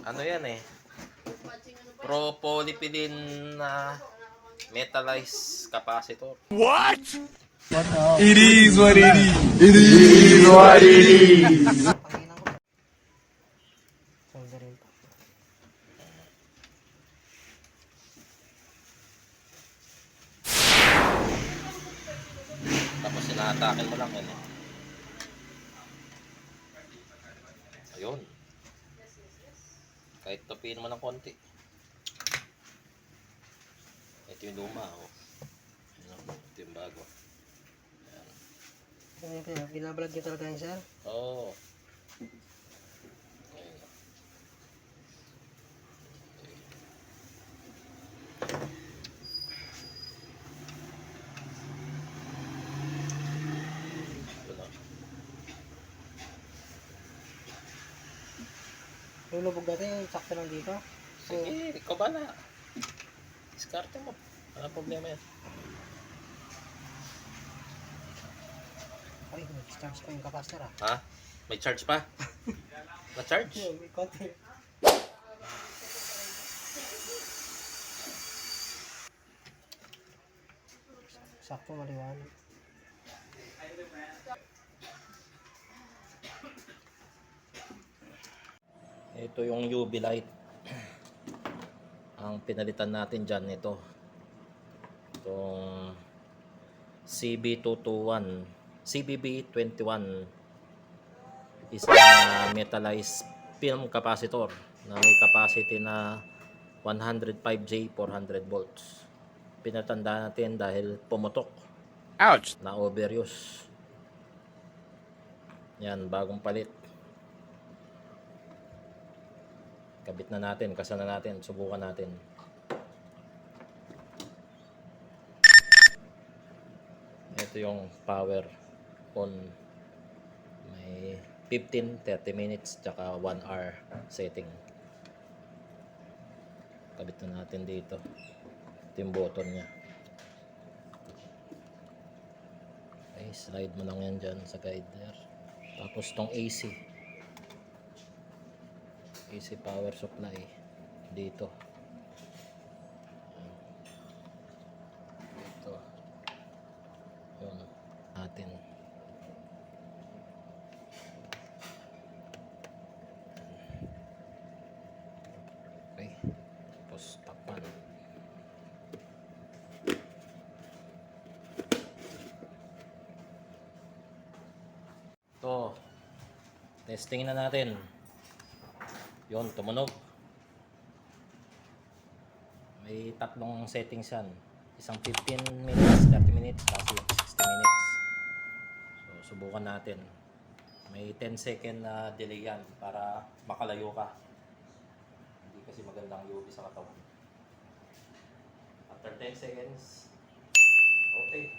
Ano yan eh? Propylene na metallized capacitor. What? It is what it is. It is what it is. Tapos sinatakin mo lang yan eh. Ayun. Kahit tupin mo ng konti. Ito yung luma oh. Ito yung bago. Ayan. Binabalag nyo talaga yan, sir? Oo. Lulubog natin, sakto lang dito. Sige, ikaw ba na? Diskarte mo. Walang problema yan. Ay, charge pa yung capacitor ah. Ha? May charge pa? Na-charge? May konti. Sakto maliwanag. Ito yung UV light. Ang pinalitan natin dyan ito. Itong CB221 CBB21 isang metallized film capacitor na may capacity na 105J 400 volts. Pinatanda natin dahil pumutok. Ouch. Na overuse. Yan, bagong palit. Kabit na natin, kasana natin, subukan natin. Ito yung power on. May 15-30 minutes tsaka 1 hour setting. Kabit na natin dito. Ito yung button nya. Okay, slide mo lang yan dyan sa guide there. Tapos tong AC power supply dito. Yun natin. Okay, tapos takpan. Ito, testing na natin. Yun, tumunog. May tatlong settings yan. Isang 15 minutes, 30 minutes, kasi 60 minutes. So, subukan natin. May 10 second na delay yan para makalayo ka. Hindi kasi magandang UV sa katawan. After 10 seconds, okay.